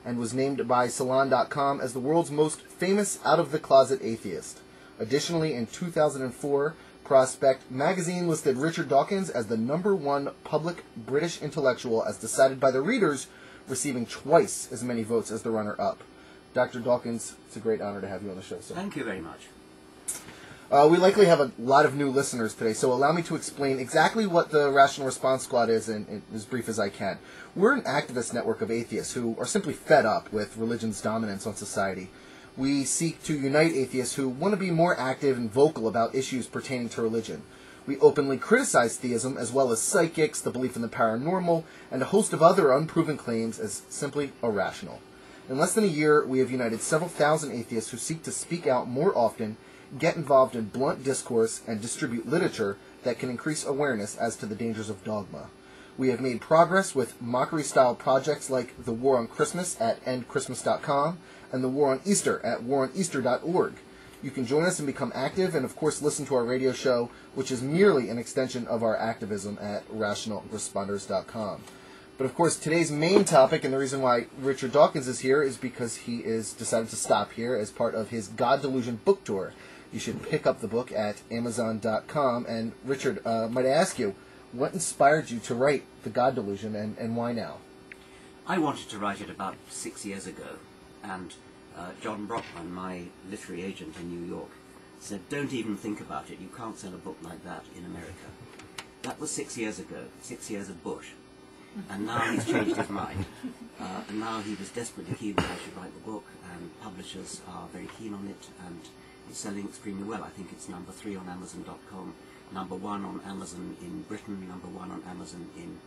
and was named by Salon.com as the world's most famous out-of-the-closet atheist. Additionally, in 2004, Prospect magazine listed Richard Dawkins as the #1 public British intellectual as decided by the readers, receiving twice as many votes as the runner-up. Dr. Dawkins, it's a great honor to have you on the show, sir. Thank you very much. We likely have a lot of new listeners today, so allow me to explain exactly what the Rational Response Squad is in as brief as I can. We're an activist network of atheists who are simply fed up with religion's dominance on society. We seek to unite atheists who want to be more active and vocal about issues pertaining to religion. We openly criticize theism as well as psychics, the belief in the paranormal, and a host of other unproven claims as simply irrational. In less than a year, we have united several thousand atheists who seek to speak out more often, get involved in blunt discourse, and distribute literature that can increase awareness as to the dangers of dogma. We have made progress with mockery-style projects like the War on Christmas at endchristmas.com and the War on Easter at waroneaster.org. You can join us and become active and, of course, listen to our radio show, which is merely an extension of our activism at rationalresponders.com. But, of course, today's main topic, and the reason why Richard Dawkins is here, is because he is decided to stop here as part of his God Delusion book tour. You should pick up the book at Amazon.com. And, Richard, might I ask you, what inspired you to write The God Delusion, and why now? I wanted to write it about 6 years ago, and John Brockman, my literary agent in New York, said, "Don't even think about it, you can't sell a book like that in America." That was 6 years ago, 6 years of Bush, and now he's changed his mind, and now he was desperately keen that I should write the book, and publishers are very keen on it, and it's selling extremely well. I think it's #3 on Amazon.com, #1 on Amazon in Britain, #1 on Amazon in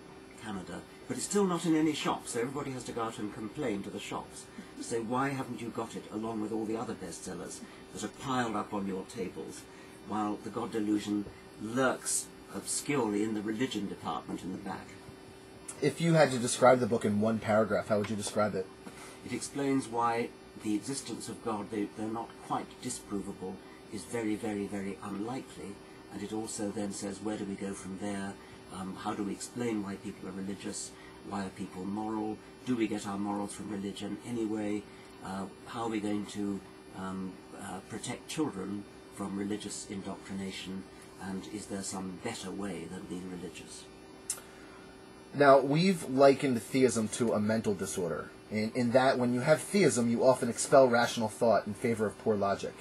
Canada, but it's still not in any shops, so everybody has to go out and complain to the shops to say, why haven't you got it along with all the other bestsellers that are piled up on your tables, while The God Delusion lurks obscurely in the religion department in the back. If you had to describe the book in one paragraph, how would you describe it? It explains why the existence of God, though not quite disprovable, is very, very, very unlikely, and it also then says, where do we go from there? How do we explain why people are religious? Why are people moral? Do we get our morals from religion anyway? How are we going to protect children from religious indoctrination? And is there some better way than being religious? Now, we've likened theism to a mental disorder, in that when you have theism, you often expel rational thought in favor of poor logic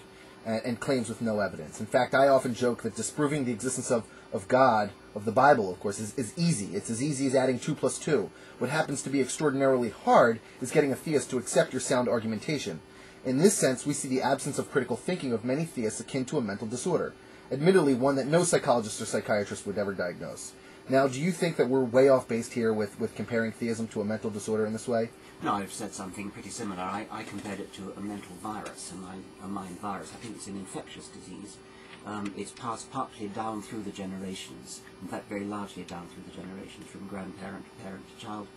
and claims with no evidence. In fact, I often joke that disproving the existence of God, of the Bible, of course, is easy. It's as easy as adding 2 + 2. What happens to be extraordinarily hard is getting a theist to accept your sound argumentation. In this sense, we see the absence of critical thinking of many theists akin to a mental disorder, admittedly one that no psychologist or psychiatrist would ever diagnose. Now, do you think that we're way off base here with comparing theism to a mental disorder in this way? No, I've said something pretty similar. I compared it to a mental virus, a mind virus. I think it's an infectious disease. It's passed partly down through the generations, in fact very largely down through the generations, from grandparent to parent to child,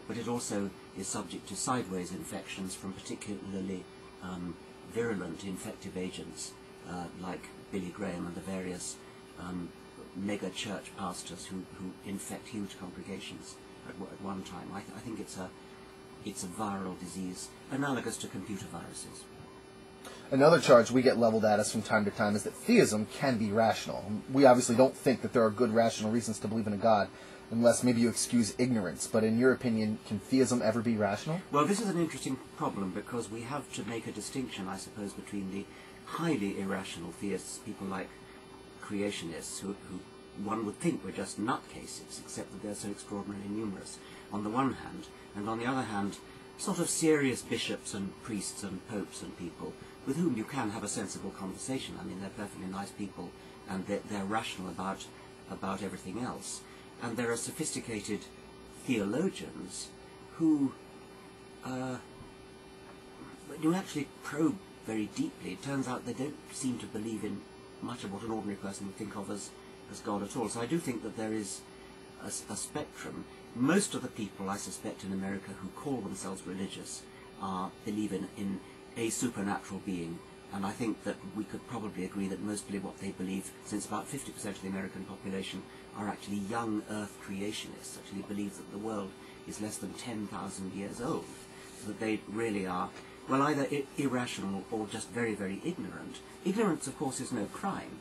but it also is subject to sideways infections from particularly virulent infective agents like Billy Graham and the various mega church pastors who infect huge congregations at one time. I think it's a viral disease analogous to computer viruses. Another charge we get leveled at us from time to time is that theism can be rational. We obviously don't think that there are good rational reasons to believe in a God, unless maybe you excuse ignorance. But in your opinion, can theism ever be rational? Well, this is an interesting problem because we have to make a distinction, I suppose, between the highly irrational theists, people like creationists, who one would think were just nutcases, except that they're so extraordinarily numerous, on the one hand, and on the other hand, sort of serious bishops and priests and popes and people with whom you can have a sensible conversation. I mean, they're perfectly nice people, and they're rational about everything else. And there are sophisticated theologians who, when you actually probe very deeply, it turns out they don't seem to believe in much of what an ordinary person would think of as God at all. So I do think that there is a spectrum. Most of the people, I suspect, in America who call themselves religious believe in a supernatural being, and I think that we could probably agree that mostly what they believe, since about 50% of the American population are actually young Earth creationists, actually believe that the world is less than 10,000 years old. that they really are, well, either irrational or just very, very ignorant. Ignorance, of course, is no crime,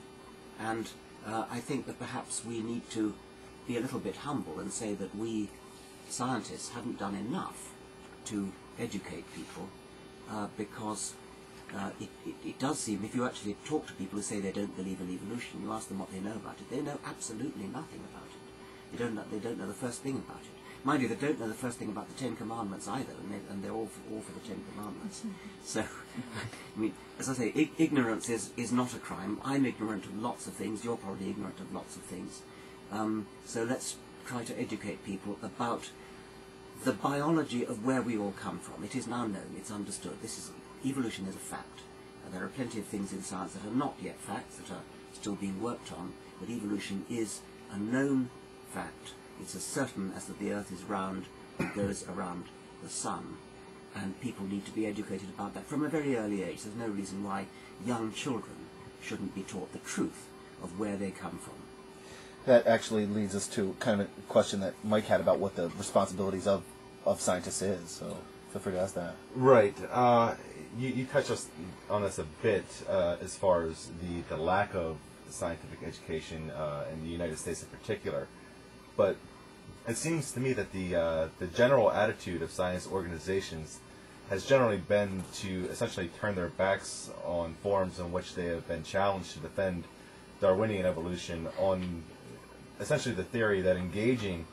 and I think that perhaps we need to be a little bit humble and say that we scientists haven't done enough to educate people, because it does seem, if you actually talk to people who say they don't believe in evolution, you ask them what they know about it, they know absolutely nothing about it. They don't know the first thing about it. Mind you, they don't know the first thing about the Ten Commandments either, and they're all for the Ten Commandments. So, I mean, as I say, ignorance is not a crime. I'm ignorant of lots of things. You're probably ignorant of lots of things. So let's try to educate people about the biology of where we all come from. It is now known. It's understood. Evolution is a fact. There are plenty of things in science that are not yet facts, that are still being worked on, but evolution is a known fact. It's as certain as that the Earth is round, it goes around the Sun, and people need to be educated about that from a very early age. There's no reason why young children shouldn't be taught the truth of where they come from. That actually leads us to kind of a question that Mike had about what the responsibilities of scientists is, so feel free to ask that. Right. You touched on this a bit as far as the lack of scientific education in the United States in particular. But it seems to me that the general attitude of science organizations has generally been to essentially turn their backs on forums in which they have been challenged to defend Darwinian evolution on essentially the theory that engaging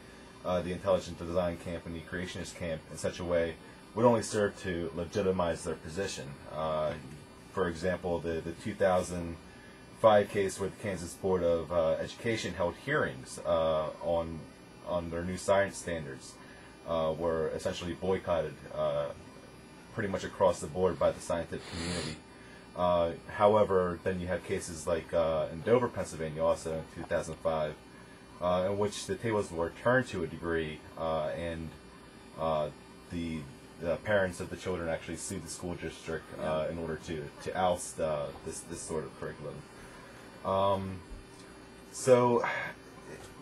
the intelligent design camp and the creationist camp in such a way would only serve to legitimize their position. For example, the 2005 case where the Kansas Board of Education held hearings on their new science standards were essentially boycotted pretty much across the board by the scientific community. However, then you have cases like in Dover, Pennsylvania, also in 2005, in which the tables were turned to a degree, and the parents of the children actually sued the school district in order to oust this sort of curriculum. So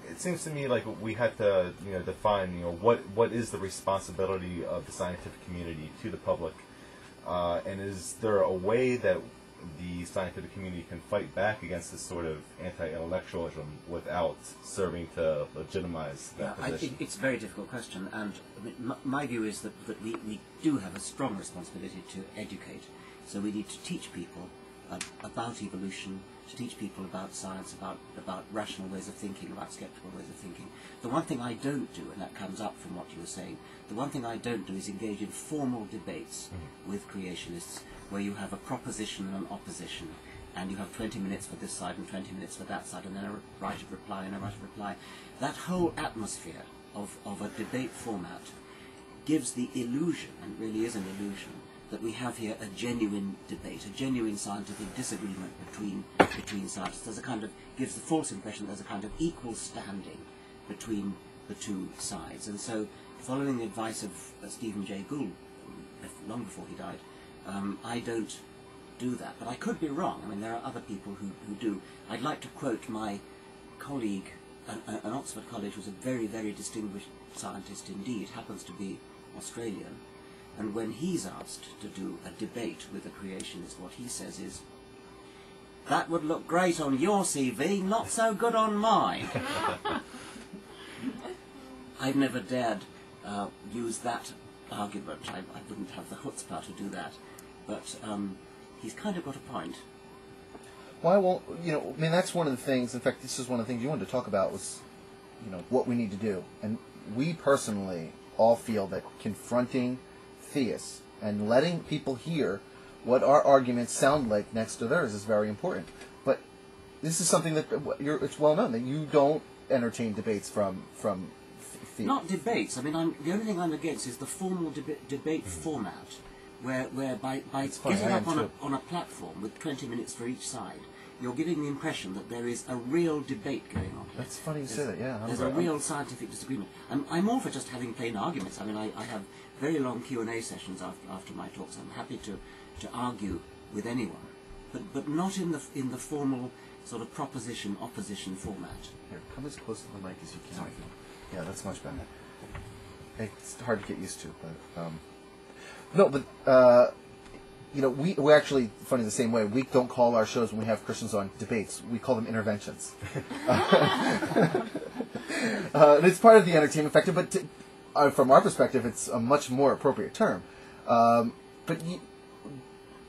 it seems to me like we have to define what is the responsibility of the scientific community to the public, and is there a way that the scientific community can fight back against this sort of anti-intellectualism without serving to legitimize that position? It's a very difficult question, and I mean, my view is that we do have a strong responsibility to educate. So we need to teach people about evolution, to teach people about science, about rational ways of thinking, about skeptical ways of thinking. The one thing I don't do, and that comes up from what you were saying, the one thing I don't do is engage in formal debates with creationists where you have a proposition and an opposition, and you have 20 minutes for this side and 20 minutes for that side, and then a right of reply and a right of reply. That whole atmosphere of a debate format gives the illusion, and it really is an illusion, that we have here a genuine debate, a genuine scientific disagreement between scientists. There's a kind of, gives the false impression there's a kind of equal standing between the two sides. And so, following the advice of Stephen Jay Gould, long before he died, I don't do that. But I could be wrong. I mean, there are other people who do. I'd like to quote my colleague, an Oxford College, who's a very, very distinguished scientist indeed, happens to be Australian. And when he's asked to do a debate with a creationist, what he says is, "That would look great on your CV, not so good on mine." I've never dared use that argument. I wouldn't have the chutzpah to do that. But he's kind of got a point. Why won't, I mean, that's one of the things, in fact, this is one of the things you wanted to talk about was, what we need to do. And we personally all feel that confronting theists and letting people hear what our arguments sound like next to theirs is very important. But this is something that it's well known that you don't entertain debates from theists. Not debates. I mean, the only thing I'm against is the formal debate format, where by getting up on a platform with 20 minutes for each side, you're giving the impression that there is a real debate going on. That's funny you say that, yeah. There's a real scientific disagreement. I'm all for just having plain arguments. I mean, I have very long Q&A sessions after my talks. I'm happy to argue with anyone, but not in the formal sort of proposition-opposition format. Here, come as close to the mic as you can. Sorry. Yeah, that's much better. It's hard to get used to, but No, but we actually, funny the same way. We don't call our shows when we have Christians on debates. We call them interventions. And it's part of the entertainment factor, but from our perspective, it's a much more appropriate term. But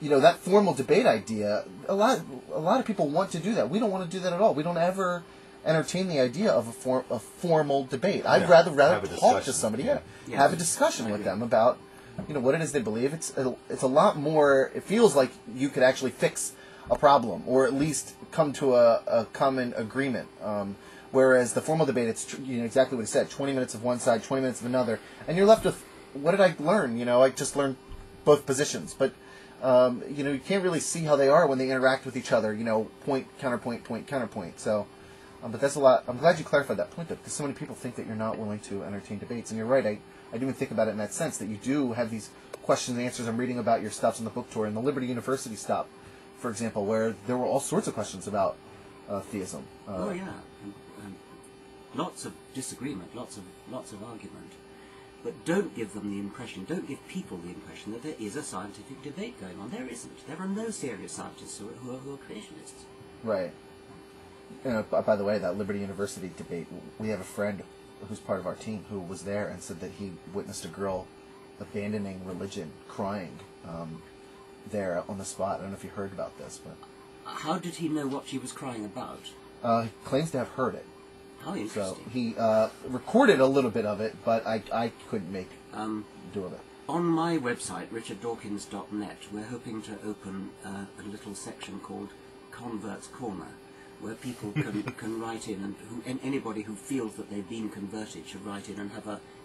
that formal debate idea, a lot of people want to do that. We don't want to do that at all. We don't ever entertain the idea of a formal debate. I'd rather talk to somebody, have a discussion with them about what it is they believe. It's a lot more. It feels like you could actually fix a problem, or at least come to a common agreement. Whereas the formal debate, it's exactly what he said: 20 minutes of one side, 20 minutes of another, and you're left with, what did I learn? I just learned both positions, but you can't really see how they are when they interact with each other. Point, counterpoint, point, counterpoint. So. But that's a lot. I'm glad you clarified that point, though, because so many people think that you're not willing to entertain debates. And you're right. I didn't even think about it in that sense, that you do have these questions and answers. I'm reading about your stops on the book tour, and the Liberty University stop, for example, where there were all sorts of questions about theism. Oh, yeah. And lots of disagreement, lots of argument. But don't give people the impression that there is a scientific debate going on. There isn't. There are no serious scientists who are creationists. Right. By the way, that Liberty University debate, we have a friend who's part of our team who was there and said that he witnessed a girl abandoning religion, crying there on the spot. I don't know if you heard about this, but how did he know what she was crying about? He claims to have heard it. How interesting. So he recorded a little bit of it, but I couldn't make do of it. On my website, richarddawkins.net, we're hoping to open a little section called Converts Corner, where people can write in, and anybody who feels that they've been converted should write in and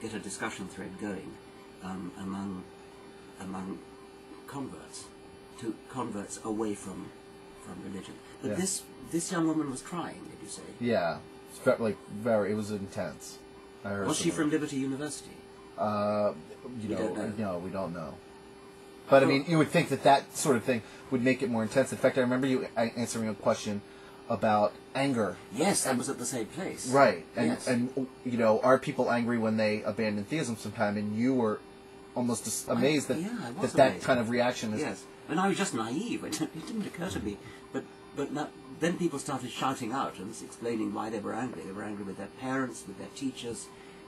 get a discussion thread going among converts away from religion. But this young woman was crying. Did you say? Yeah, it was intense. I heard. Was she from Liberty University? No, we don't know. But I mean, you would think that sort of thing would make it more intense. In fact, I remember you answering a question about anger. Yes, that was at the same place. Right. And yes. and are people angry when they abandon theism sometime? And you were almost amazed that kind of reaction is... Yes. And I was just naive. It didn't occur to me. But then people started shouting out and explaining why they were angry. They were angry with their parents, with their teachers,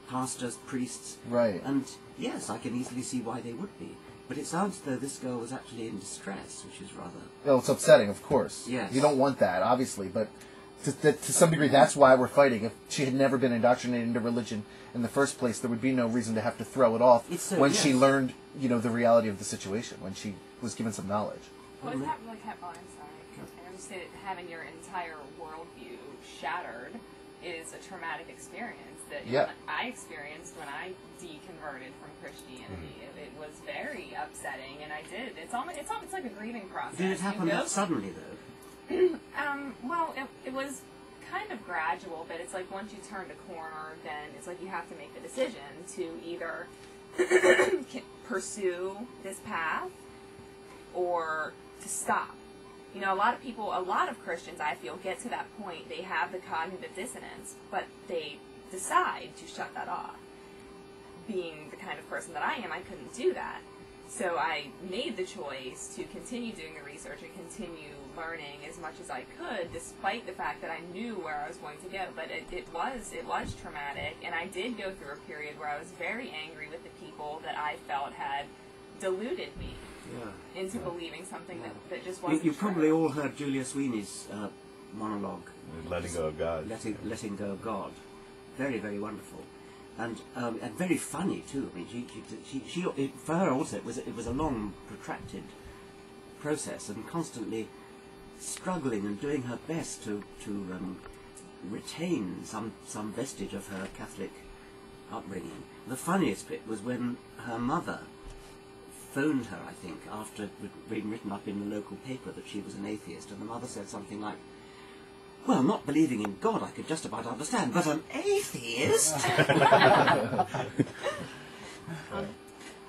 pastors, priests. Right. And yes, I can easily see why they would be. But it sounds as though this girl was actually in distress, which is rather... Well, it's upsetting, of course. Yes. You don't want that, obviously, but to some degree, that's why we're fighting. If she had never been indoctrinated into religion in the first place, there would be no reason to have to throw it off she learned, the reality of the situation, when she was given some knowledge. Well, is that like, I'm sorry, I understand that having your entire worldview shattered is a traumatic experience that I experienced when I deconverted from Christianity. It was very upsetting, and I did. It's like a grieving process. Did it happen that suddenly, though? Well, it was kind of gradual, but it's like once you turn the corner, then it's like you have to make the decision to either pursue this path or to stop. A lot of Christians, I feel, get to that point. They have the cognitive dissonance, but they decide to shut that off. Being the kind of person that I am, I couldn't do that. So I made the choice to continue doing the research and continue learning as much as I could, despite the fact that I knew where I was going to go. But it was traumatic, and I did go through a period where I was very angry with the people that I felt had deluded me into believing something that just wasn't You probably all heard Julia Sweeney's monologue. Letting go of God. Letting go of God. Very, very wonderful. And very funny too. I mean, she for her also it was a long, protracted process, and constantly struggling and doing her best to retain some vestige of her Catholic upbringing. The funniest bit was when her mother phoned her, I think, after it had been written up in the local paper that she was an atheist, and the mother said something like, "Well, not believing in God I could just about understand, but an atheist?"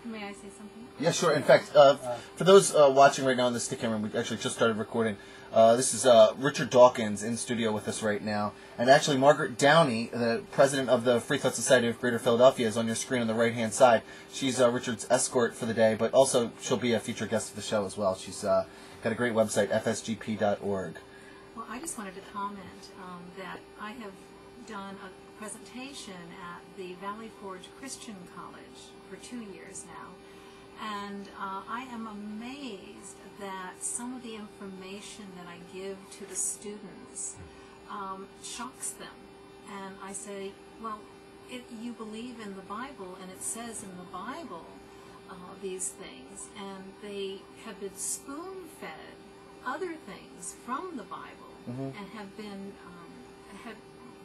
May I say something? Yeah, sure. In fact, for those watching right now in the stick camera, we actually just started recording. This is Richard Dawkins in studio with us right now. And actually, Margaret Downey, the president of the Free Thought Society of Greater Philadelphia, is on your screen on the right-hand side. She's Richard's escort for the day, but also she'll be a featured guest of the show as well. She's got a great website, fsgp.org. Well, I just wanted to comment that I have done a presentation at the Valley Forge Christian College for 2 years now. And I am amazed that some of the information that I give to the students shocks them. And I say, well, you believe in the Bible, and it says in the Bible these things, and they have been spoon-fed other things from the Bible, and have been have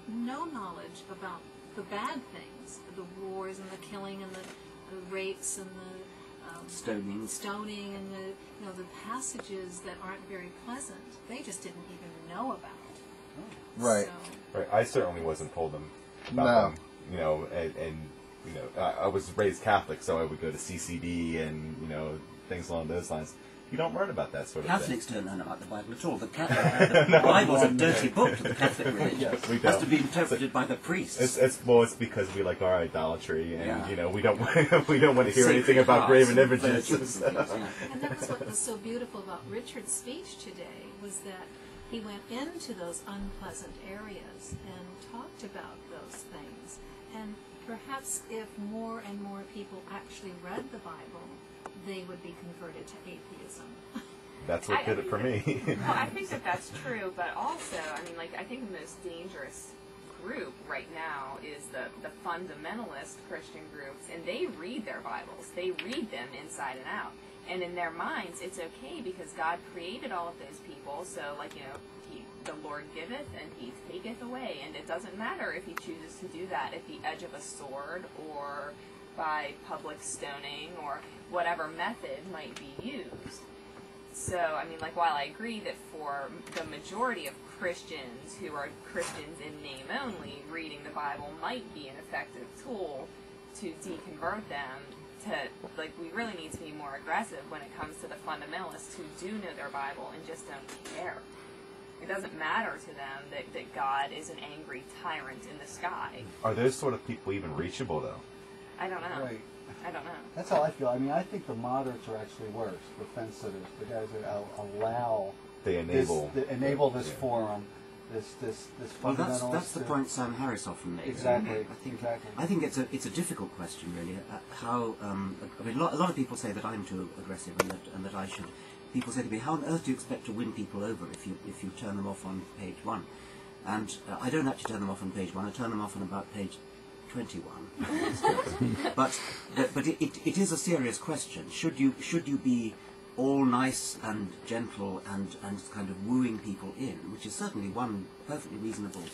no knowledge about the bad things, the wars and the killing and the rapes and the stoning and the passages that aren't very pleasant. They just didn't even know about. Right. So, Right. I certainly wasn't told them about them. I was raised Catholic, so I would go to CCD and things along those lines. You don't learn about that sort of Catholics thing. don't learn about the Bible at all. The Bible's a dirty book to the Catholic religion. Yes, we It has don't. to be interpreted by the priests. It's because we like our idolatry, and Yeah. we don't want to hear Sacred anything about hearts graven and images. virgins and things, yeah. and that was what was so beautiful about Richard's speech today, was that he went into those unpleasant areas and talked about those things. And perhaps if more and more people actually read the Bible, they would be converted to atheism. That's what did it for me. Well, I think that that's true, but also, I think the most dangerous group right now is the fundamentalist Christian groups, and they read their Bibles. They read them inside and out. And in their minds, it's okay because God created all of those people, so, the Lord giveth and He taketh away, and it doesn't matter if He chooses to do that at the edge of a sword or by public stoning or whatever method might be used. So, while I agree that for the majority of Christians who are Christians in name only, reading the Bible might be an effective tool to deconvert them, we really need to be more aggressive when it comes to the fundamentalists who do know their Bible and just don't care. It doesn't matter to them that God is an angry tyrant in the sky. Are those sort of people even reachable, though? I don't know. Right. I don't know. That's how I feel. I think the moderates are actually worse. The fence sitters, the guys that allow They enable this forum, this Well, fundamentalist. that's the point Sam Harris often makes. Exactly. I think it's a difficult question, really. How a lot of people say that I'm too aggressive and that I should. People say to me, "How on earth do you expect to win people over if you turn them off on page 1?" And I don't actually turn them off on page 1. I turn them off on about page 21. but it is a serious question. Should you be all nice and gentle and kind of wooing people in, which is certainly one perfectly reasonable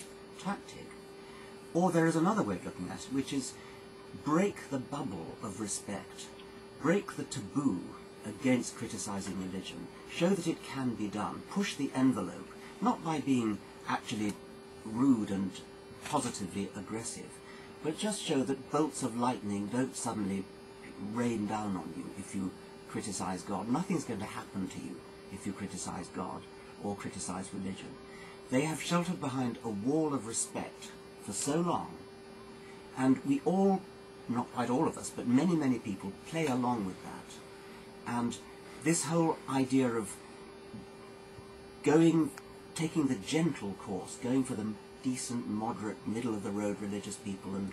tactic, or there is another way of looking at it, which is break the bubble of respect, break the taboo against criticizing religion, show that it can be done, push the envelope, not by being actually rude and positively aggressive, but just show that bolts of lightning don't suddenly rain down on you if you criticize God. Nothing's going to happen to you if you criticize God or criticize religion. They have sheltered behind a wall of respect for so long, and we all, not quite all of us, but many, many people play along with that. And this whole idea of taking the gentle course, going for the decent, moderate, middle-of-the-road religious people and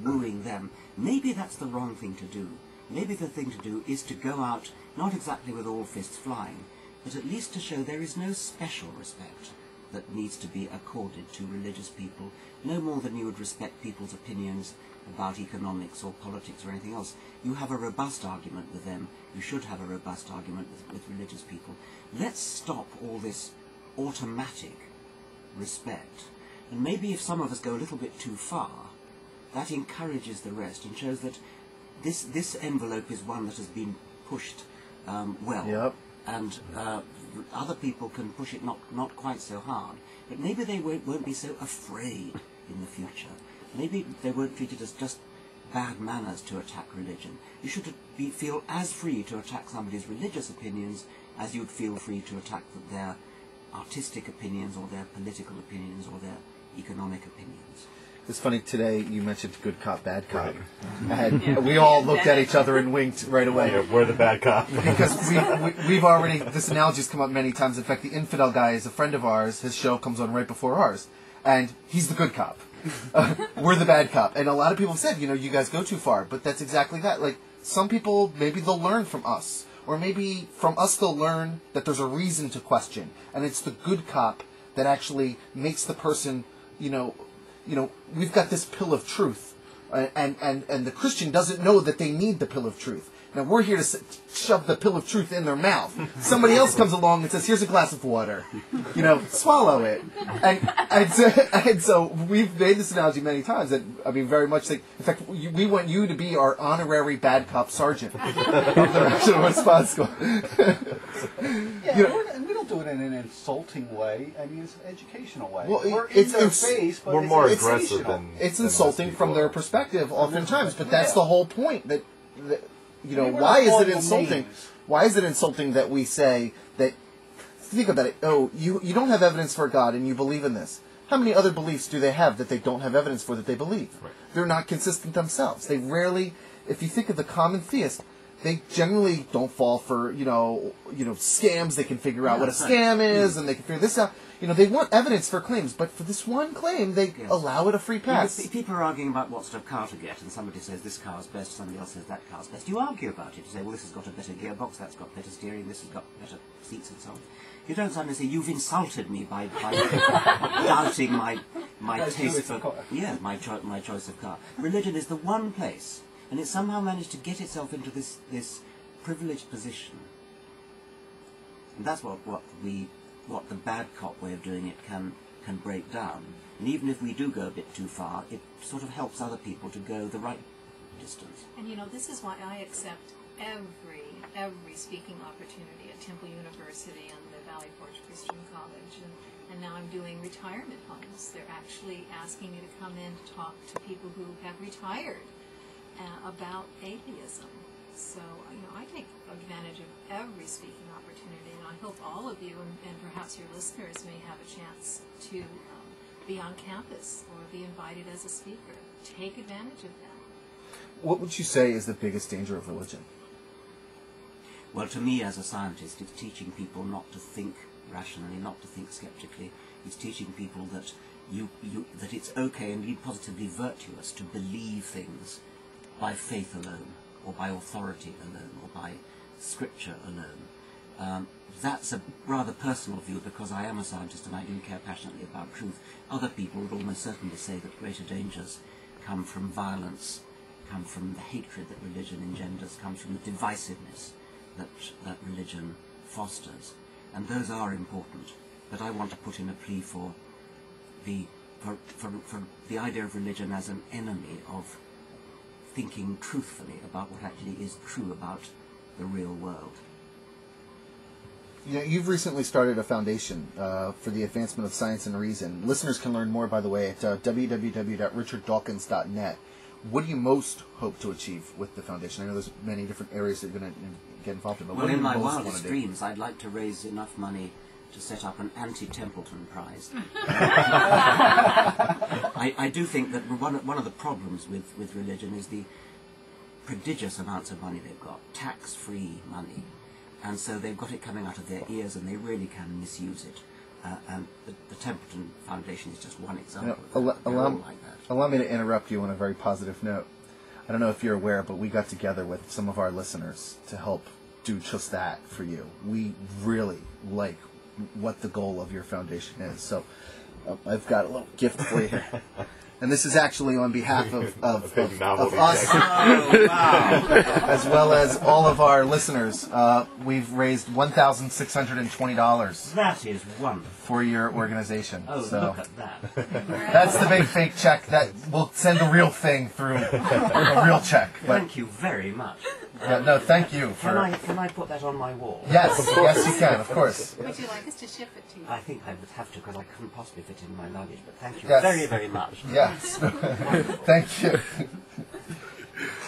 wooing them, maybe that's the wrong thing to do. Maybe the thing to do is to go out, not exactly with all fists flying, but at least to show there is no special respect that needs to be accorded to religious people, no more than you would respect people's opinions about economics or politics or anything else. You have a robust argument with them. You should have a robust argument with religious people. Let's stop all this automatic respect. And maybe if some of us go a little bit too far, that encourages the rest and shows that this envelope is one that has been pushed well. Yep. And other people can push it not quite so hard. But maybe they won't be so afraid in the future. Maybe they won't treat it as just bad manners to attack religion. You should feel as free to attack somebody's religious opinions as you'd feel free to attack their artistic opinions or their political opinions or their economic opinions. It's funny, today you mentioned good cop, bad cop. And we all looked at each other and winked right away. Yeah, we're the bad cop. Because we've already, this analogy's come up many times. In fact, the Infidel guy is a friend of ours. His show comes on right before ours. And he's the good cop. We're the bad cop. And a lot of people have said, you guys go too far. But that's exactly that. Like, some people, maybe they'll learn from us. Or maybe from us they'll learn that there's a reason to question. And it's the good cop that actually makes the person, we've got this pill of truth. And the Christian doesn't know that they need the pill of truth. Now, we're here to shove the pill of truth in their mouth. Somebody else comes along and says, here's a glass of water. Swallow it. And so we've made this analogy many times. That, very much like, in fact, we want you to be our honorary bad cop sergeant of the Rational Response Squad. And we don't do it in an insulting way. It's an educational way. Well, we're in their face, but we're it's more educational. aggressive than It's insulting from their perspective oftentimes, but that's the whole point. That we're why not is calling it them insulting? names. Why is it insulting that we say that? Think about it. Oh, you don't have evidence for God, and you believe in this. How many other beliefs do they have that they don't have evidence for that they believe? Right. They're not consistent themselves. They rarely, if you think of the common theist, they generally don't fall for scams. They can figure out what a scam is, and they can figure this out. They want evidence for claims, but for this one claim, they allow it a free pass. People are arguing about what sort of car to get, and somebody says this car is best, somebody else says that car's best. You argue about it. You say, well, this has got a better gearbox, that's got better steering, this has got better seats, and so on. You don't suddenly say, you've insulted me by doubting my taste for my choice of car. Religion is the one place, and it somehow managed to get itself into this privileged position. And that's what the bad cop way of doing it can break down. And even if we do go a bit too far, it sort of helps other people to go the right distance. And this is why I accept every speaking opportunity at Temple University and the Valley Forge Christian College, and now I'm doing retirement homes. They're actually asking me to come in to talk to people who have retired about atheism. So, I take advantage of every speaking opportunity, and I hope all of you and perhaps your listeners may have a chance to be on campus or be invited as a speaker. Take advantage of that. What would you say is the biggest danger of religion? Well, to me as a scientist, it's teaching people not to think rationally, not to think skeptically. It's teaching people that that it's okay and indeed positively virtuous to believe things by faith alone, or by authority alone, or by scripture alone. That's a rather personal view, because I am a scientist and I do care passionately about truth. Other people would almost certainly say that greater dangers come from violence, come from the hatred that religion engenders, comes from the divisiveness that religion fosters. And those are important. But I want to put in a plea for the idea of religion as an enemy of thinking truthfully about what actually is true about the real world. You've recently started a foundation for the advancement of science and reason. Listeners can learn more, by the way, at www.richarddawkins.net. What do you most hope to achieve with the foundation? I know there's many different areas that you're going to get involved in, but well, what do in you my most wildest want to do? dreams, I'd like to raise enough money to set up an anti-Templeton prize. I do think that one of the problems with religion is the prodigious amounts of money they've got, tax-free money, and so they've got it coming out of their ears, and they really can misuse it. And the Templeton Foundation is just one example of that. They're all like that. Allow me to interrupt you on a very positive note. I don't know if you're aware, but we got together with some of our listeners to help do just that for you. We really like what the goal of your foundation is. So I've got a little gift for you here. And this is actually on behalf of us, as well as all of our listeners. We've raised $1,620 That is wonderful. for your organization. Oh, so look at that. that's the big fake check that will send the real thing through a real check. But Thank you very much. no, thank you Can for. I put that on my wall? Yes, yes, you can, of course. Would you like us to ship it to you? I think I would have to, because I couldn't possibly fit it in my luggage, but thank you Yes. very, very much. Yes, thank you.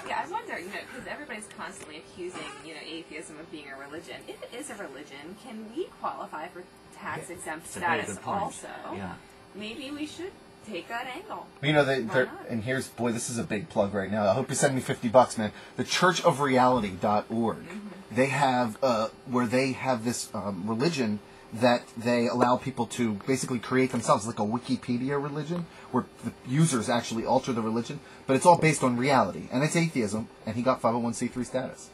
Yeah, I wonder, because everybody's constantly accusing, atheism of being a religion. If it is a religion, can we qualify tax-exempt It's a very status good point. also. Yeah. Maybe we should take that angle. You know, Why not? and here's, boy, this is a big plug right now. I hope you send me $50, man. The churchofreality.org. They have, where they have this religion that they allow people to basically create themselves, like a Wikipedia religion, where the users actually alter the religion, but it's all based on reality. And it's atheism, and he got 501c3 status.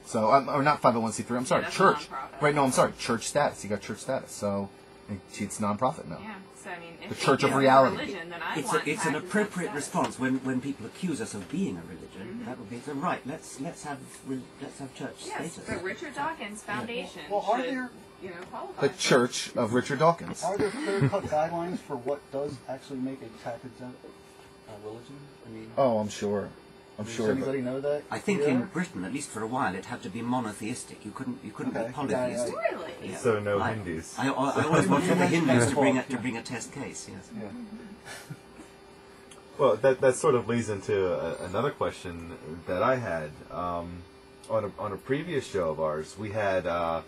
So, or not 501c3, I'm sorry, that's a church. nonprofit. Right, no, I'm sorry, church status. He got church status. So, it's nonprofit now. Yeah. So I mean, if The they Church of do Reality. religion, then I It's want it's an tax-exempt appropriate status. response when people accuse us of being a religion. That would be so right. Let's have church Yes, status. the Richard Dawkins Foundation Well, are should, there- qualify. The Church of Richard Dawkins. Are there clear-cut guidelines for what does actually make a tax-exempt religion? I mean, Oh, I'm sure. I'm does sure. anybody know that? I think here? in Britain, at least for a while, it had to be monotheistic. You couldn't Okay. be polytheistic. Really? Yeah. So no I- Hindus. I always wanted the Hindus to bring a test case. Yes. Yeah. Well, that sort of leads into another question that I had. On a previous show of ours, we had a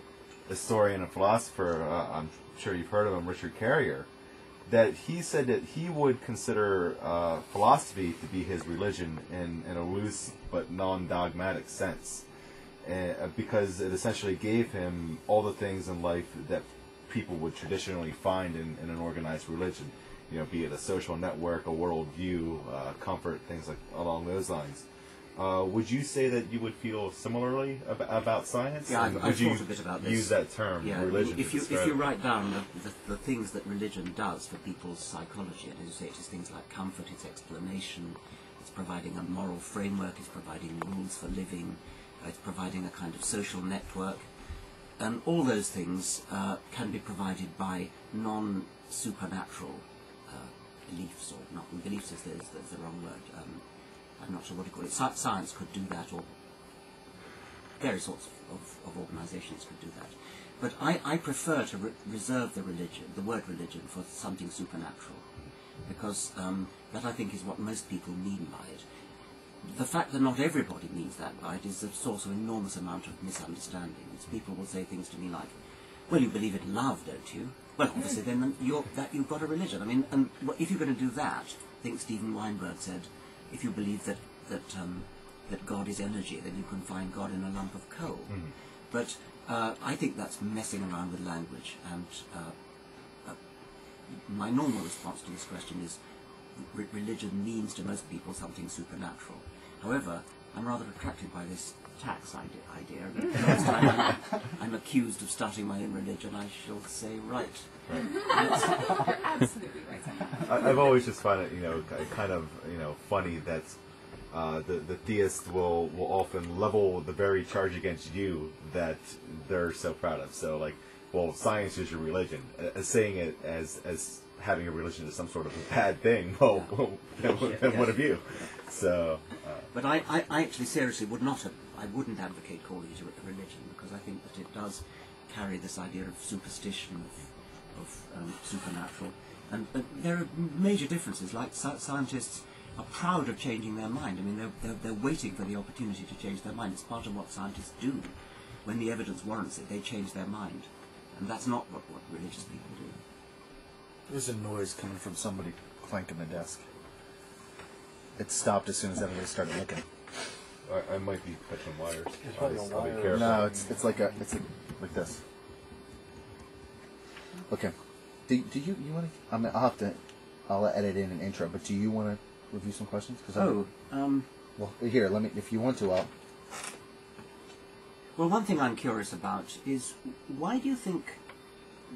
historian and philosopher, I'm sure you've heard of him, Richard Carrier, that he said that he would consider philosophy to be his religion in a loose but non-dogmatic sense, because it essentially gave him all the things in life that people would traditionally find in an organized religion. You know, be it a social network, a worldview, comfort, things like along those lines. Would you say that you would feel similarly about science? Yeah, And I've would you thought a bit about this. use that term, Yeah, religion? if to you describe it? write down the things that religion does for people's psychology, and as you say, it's things like comfort, it's explanation, it's providing a moral framework, it's providing rules for living, it's providing a kind of social network, and all those things can be provided by non-supernatural beliefs, or not beliefs is the wrong word. I'm not sure what to call it. Science could do that, or various sorts of organisations could do that. But I prefer to reserve the word religion, for something supernatural, because that I think is what most people mean by it. The fact that not everybody means that by it is a source of enormous amount of misunderstandings. People will say things to me like, "Well, you believe in love, don't you? Well, obviously, then you've got a religion. I mean, and if you're going to do that, I think Stephen Weinberg said, if you believe that God is energy, then you can find God in a lump of coal." Mm-hmm. But I think that's messing around with language, and my normal response to this question is religion means to most people something supernatural. However, I'm rather attracted by this tax idea. Next time I'm accused of starting my own religion, I shall say, right. You're absolutely right. I've always just found it, kind of, funny that the theists will often level the very charge against you that they're so proud of. So, like, well, science is your religion. Saying it as having a religion is some sort of a bad thing. Well, then what of you? So. But I actually seriously I wouldn't advocate calling it a religion, because I think that it does carry this idea of superstition, of supernatural. And there are major differences. Like scientists are proud of changing their mind. I mean, they're waiting for the opportunity to change their mind. It's part of what scientists do. When the evidence warrants it, they change their mind. And that's not what religious people do. There's a noise coming from somebody clanking the desk. It stopped as soon as everybody started looking. I might be touching wires. It's probably a I'll be wire. careful. No, it's like this. Okay. Do you want to? I mean, I'll edit in an intro. But do you want to review some questions? Well, here. Let me. If you want to, I'll. Well, one thing I'm curious about is, why do you think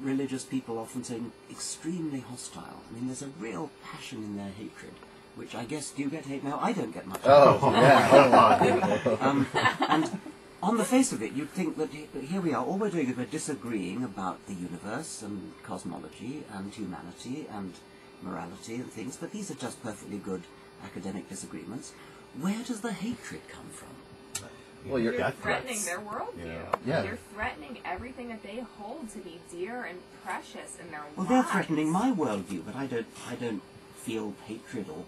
religious people often seem extremely hostile? I mean, there's a real passion in their hatred, which I guess, do you get hate now? I don't get much. Oh, yeah. And on the face of it, you'd think that here we are, all we're doing is we're disagreeing about the universe and cosmology and humanity and morality and things, but these are just perfectly good academic disagreements. Where does the hatred come from? Well, You're death threatening threats. their worldview. Yeah. You're threatening everything that they hold to be dear and precious in their Well, lives. they're threatening my worldview, but I don't feel hatred or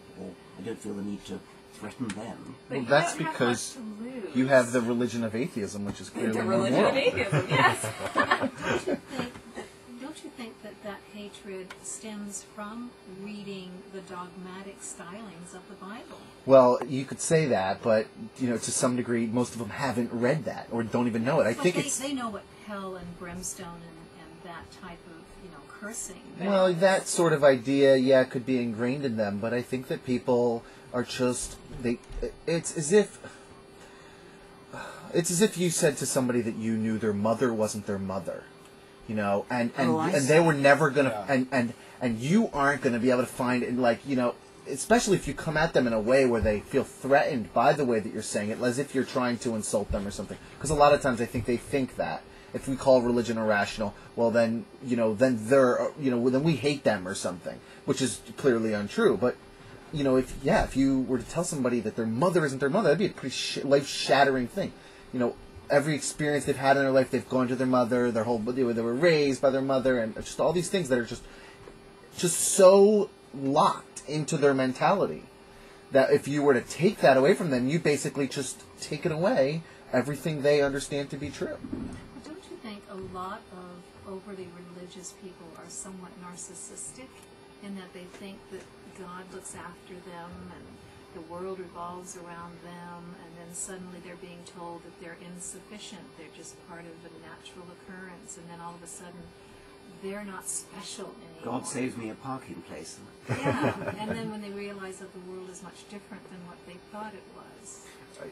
I don't feel the need to threaten them. But Well, you that's don't have because much to lose. you have the religion of atheism, which is clearly the more religion moral. of atheism. Yes. Don't you think that that hatred stems from reading the dogmatic stylings of the Bible. Well, you could say that, but to some degree, most of them haven't read that or don't even know it. I But think they know what hell and brimstone and that type of cursing. Well, that sort of idea, could be ingrained in them, but I think that people are just it's as if you said to somebody that you knew their mother wasn't their mother, and they were never gonna and you aren't gonna be able to find it, especially if you come at them in a way where they feel threatened by the way that you're saying it, as if you're trying to insult them or something. Because a lot of times I think they think that if we call religion irrational, well then then we hate them or something, which is clearly untrue. But if you were to tell somebody that their mother isn't their mother, that'd be a pretty life-shattering thing. Every experience they've had in their life, they've gone to their mother, they were raised by their mother, and just all these things that are just so locked into their mentality that if you were to take that away from them, you basically just taken away everything they understand to be true. Don't you think a lot of overly religious people are somewhat narcissistic in that they think that God looks after them and the world revolves around them, and then suddenly they're being told that they're insufficient, they're just part of a natural occurrence, and then all of a sudden they're not special anymore. God saves me a parking place. Yeah, and then when they realize that the world is much different than what they thought it was.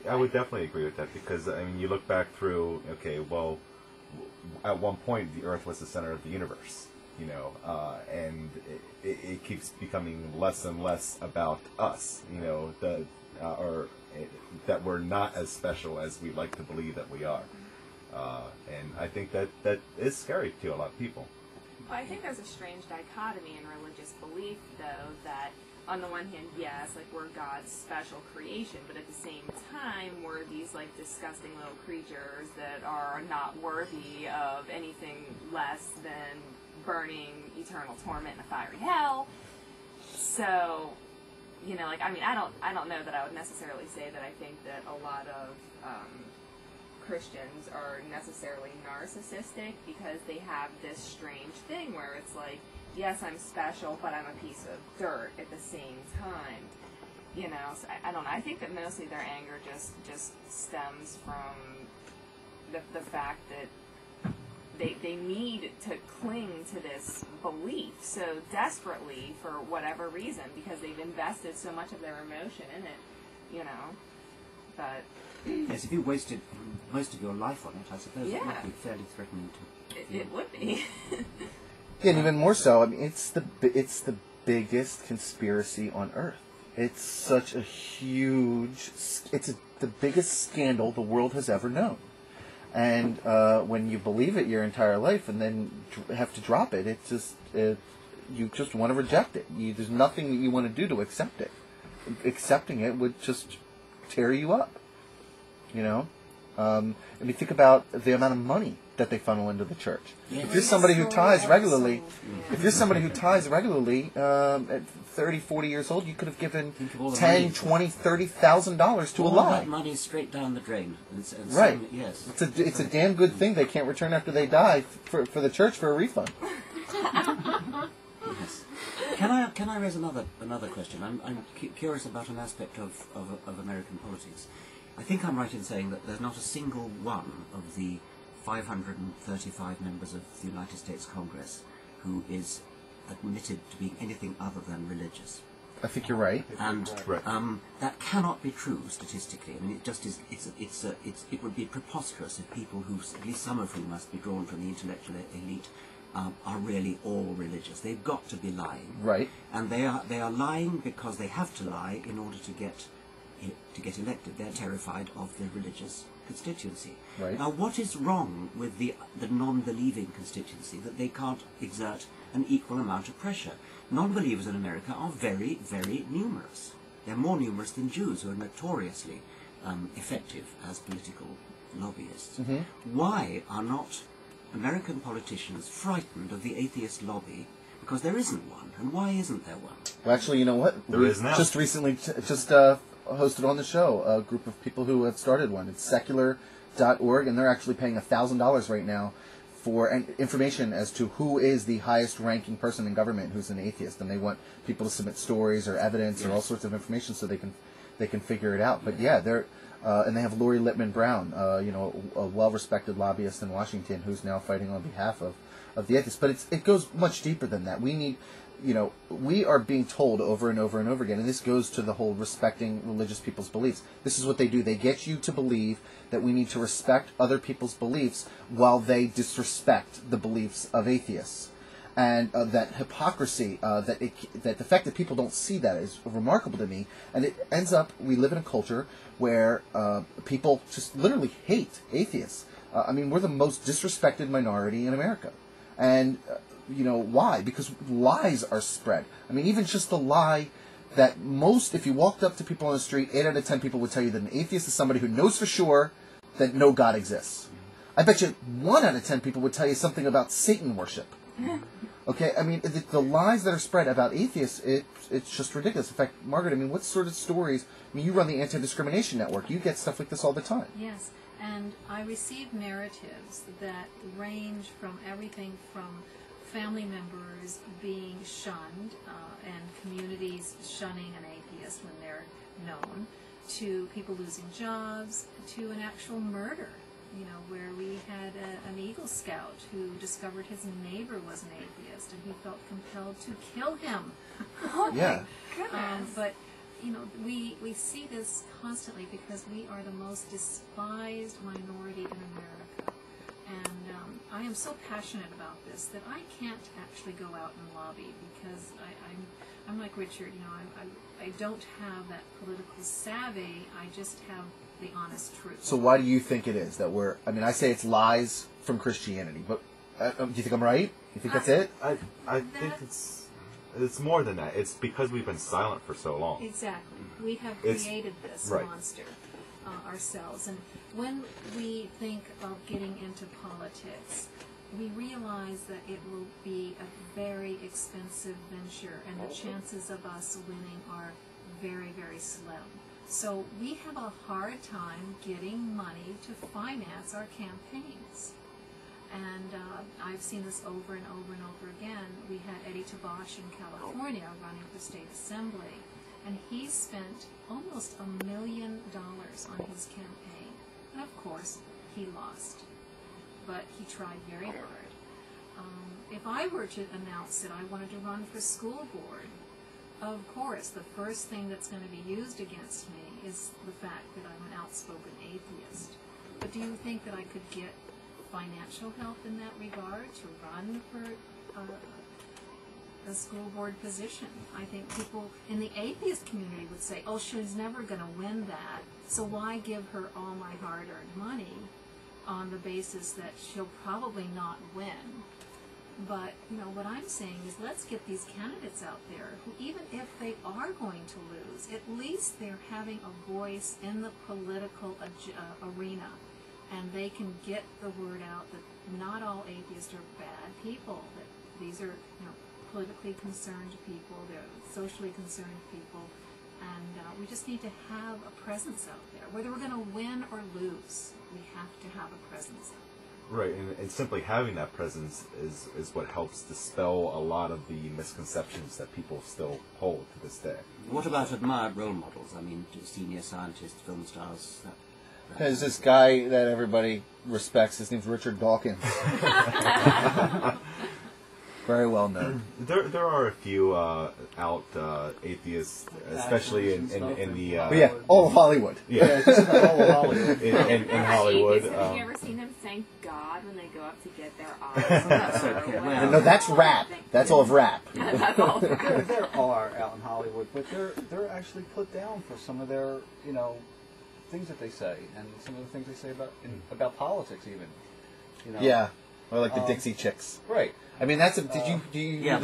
I would definitely agree with that, because you look back through. At one point the Earth was the center of the universe, and it keeps becoming less and less about us, that we're not as special as we like to believe that we are, and I think that is scary to a lot of people. Well, I think there's a strange dichotomy in religious belief, though, that on the one hand, yes, we're God's special creation, but at the same time, we're these, disgusting little creatures that are not worthy of anything less than burning eternal torment in a fiery hell. So, I don't know that I would necessarily say that I think that a lot of Christians are necessarily narcissistic, because they have this strange thing where it's yes, I'm special, but I'm a piece of dirt at the same time. So I don't know. I think that mostly their anger just stems from the fact that they need to cling to this belief so desperately for whatever reason, because they've invested so much of their emotion in it, But yes, if you wasted most of your life on it, I suppose it would be fairly threatening to. It would be. Yeah, and even more so. It's the biggest conspiracy on Earth. It's such a huge. It's the biggest scandal the world has ever known. And when you believe it your entire life and then have to drop it, you just want to reject it. There's nothing that you want to do to accept it. Accepting it would just tear you up. Think about the amount of money that they funnel into the church. Yes. If you're somebody who tithes regularly, at 30, 40 years old, you could have given $10,000, $20,000, $30,000 to a lie. All that money straight down the drain. And right. Yes. It's a damn good thing they can't return after they die for the church for a refund. Yes. Can I raise another question? I'm curious about an aspect of American politics. I think I'm right in saying that there's not a single one of the 535 members of the United States Congress who is admitted to being anything other than religious. I think you're right. And that cannot be true statistically. It just is. It would be preposterous if people who, at least some of whom must be drawn from the intellectual elite, are really all religious. They've got to be lying. Right. And they are lying because they have to lie in order to get elected. They're terrified of the religious constituency. Right. Now, what is wrong with the non-believing constituency that they can't exert an equal amount of pressure? Non-believers in America are very, very numerous. They're more numerous than Jews, who are notoriously effective as political lobbyists. Mm-hmm. Why are not American politicians frightened of the atheist lobby? Because there isn't one. And why isn't there one? Well, actually, you know what? There is now. Just recently hosted on the show a group of people who have started one. It's secular.org, and they're actually paying $1,000 right now for information as to who is the highest ranking person in government who's an atheist, and they want people to submit stories or evidence or all sorts of information so they can figure it out. But yeah, they're and they have Lori Littman Brown, a well-respected lobbyist in Washington who's now fighting on behalf of the atheists. But it goes much deeper than that. We are being told over and over and over again, and this goes to the whole respecting religious people's beliefs. This is what they do. They get you to believe that we need to respect other people's beliefs while they disrespect the beliefs of atheists. And that hypocrisy, that the fact that people don't see that is remarkable to me. And it ends up, we live in a culture where people just literally hate atheists. We're the most disrespected minority in America. And why? Because lies are spread. Even just the lie that if you walked up to people on the street, 8 out of 10 people would tell you that an atheist is somebody who knows for sure that no God exists. I bet you 1 out of 10 people would tell you something about Satan worship. Okay, the lies that are spread about atheists, it's just ridiculous. In fact, Margaret, what sort of stories, you run the Anti-Discrimination Network, you get stuff like this all the time. Yes, and I receive narratives that range from everything from family members being shunned and communities shunning an atheist when they're known, to people losing jobs, to an actual murder, where we had an Eagle Scout who discovered his neighbor was an atheist and he felt compelled to kill him. Yeah. But, we see this constantly because we are the most despised minority in America. And I am so passionate about this that I can't actually go out and lobby because I'm like Richard, I don't have that political savvy. I just have the honest truth. So why do you think it is that I say it's lies from Christianity, but do you think I'm right? You think that's it? I think it's more than that. It's because we've been silent for so long. Exactly. We have created this monster ourselves. And when we think of getting into politics, we realize that it will be a very expensive venture, and the chances of us winning are very, very slim. So we have a hard time getting money to finance our campaigns. And I've seen this over and over and over again. We had Eddie Tabash in California running for state assembly, and he spent almost $1 million on his campaign. And of course, he lost. But he tried very hard. If I were to announce that I wanted to run for school board, of course, the first thing that's going to be used against me is the fact that I'm an outspoken atheist. But do you think that I could get financial help in that regard to run for a school board position? I think people in the atheist community would say, oh, she's never going to win that, so why give her all my hard-earned money on the basis that she'll probably not win? But, what I'm saying is let's get these candidates out there who, even if they are going to lose, at least they're having a voice in the political arena, and they can get the word out that not all atheists are bad people, that these are, politically concerned people, they're socially concerned people, and we just need to have a presence out there. Whether we're going to win or lose, we have to have a presence out there. Right, and simply having that presence is what helps dispel a lot of the misconceptions that people still hold to this day. What about admired role models? Senior scientists, film stars. There's this guy that everybody respects. His name's Richard Dawkins. Very well known. There are a few out atheists, especially in the... but yeah, all of Hollywood. Yeah, just all of Hollywood. in Hollywood. Have you ever seen them thank God when they go up to get their eyes? No, that's rap. That's all of rap. That's all of rap. There are out in Hollywood, but they're actually put down for some of their things that they say, and some of the things they say about politics even. Yeah, or like the Dixie Chicks. Right. That's the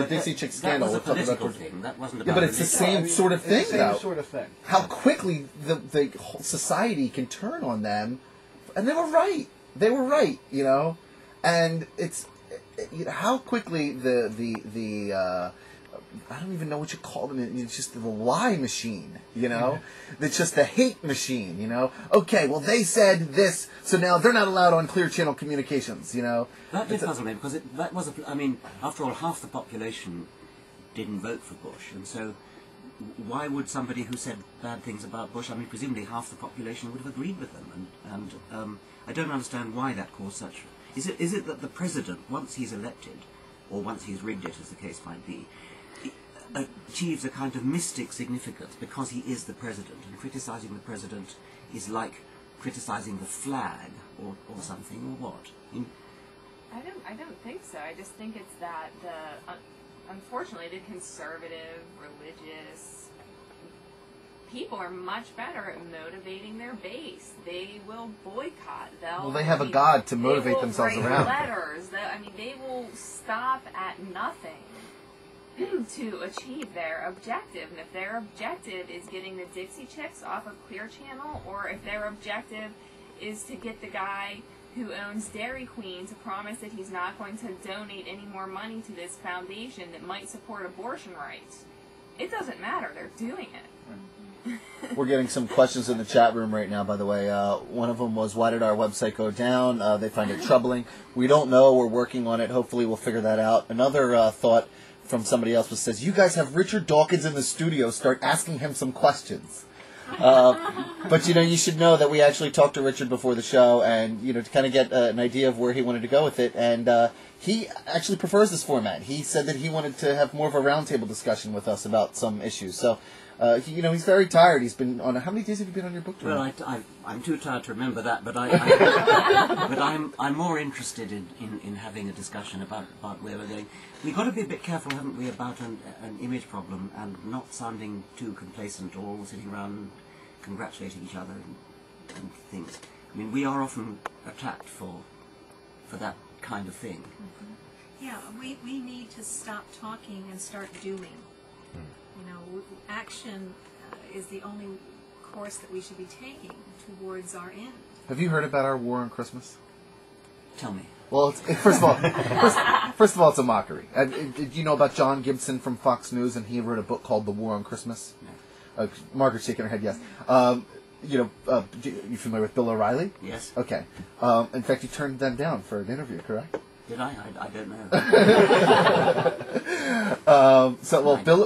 Dixie Chicks scandal? That was a political thing. That wasn't about. Yeah, but it's the same sort of thing, though. Same sort of thing. How quickly the whole society can turn on them, and they were right. They were right, and it's how quickly the I don't even know what you call them. It's just the lie machine, you know? It's just the hate machine, you know? Okay, well, they said this, so now they're not allowed on Clear Channel Communications, you know? That did puzzle me, because that was I mean, after all, half the population didn't vote for Bush, and so why would somebody who said bad things about Bush, I mean, presumably half the population would have agreed with them, and I don't understand why that caused such... Is it that the president, once he's elected, or once he's rigged it, as the case might be, achieves a kind of mystic significance because he is the president, and criticising the president is like criticising the flag or something, or what? I don't think so. I just think it's that unfortunately the conservative, religious people are much better at motivating their base. They will boycott. They have a God to motivate themselves around. around. Letters. They will stop at nothing to achieve their objective. And if their objective is getting the Dixie Chicks off of Clear Channel, or if their objective is to get the guy who owns Dairy Queen to promise that he's not going to donate any more money to this foundation that might support abortion rights, it doesn't matter. They're doing it. We're getting some questions in the chat room right now, by the way. One of them was, why did our website go down? They find it troubling. We don't know. We're working on it. Hopefully we'll figure that out. Another thought from somebody else says, you guys have Richard Dawkins in the studio. Start asking him some questions. But, you should know that we actually talked to Richard before the show and, to kind of get an idea of where he wanted to go with it. And he actually prefers this format. He said that he wanted to have more of a roundtable discussion with us about some issues. So, he's very tired. He's been on... How many days have you been on your book tour? Well, I'm too tired to remember that, but I'm more interested in having a discussion about where we're going. We've got to be a bit careful, haven't we, about an image problem and not sounding too complacent or all sitting around congratulating each other and things. I mean, we are often attacked for that kind of thing. Mm-hmm. Yeah, we need to stop talking and start doing. Action is the only course that we should be taking towards our end. Have you heard about our war on Christmas? Tell me. Well, first of all, it's a mockery. Did you know about John Gibson from Fox News, and he wrote a book called The War on Christmas? No. Margaret's shaking her head, yes. You familiar with Bill O'Reilly? Yes. Okay. In fact, you turned them down for an interview, correct? Did I? I don't know.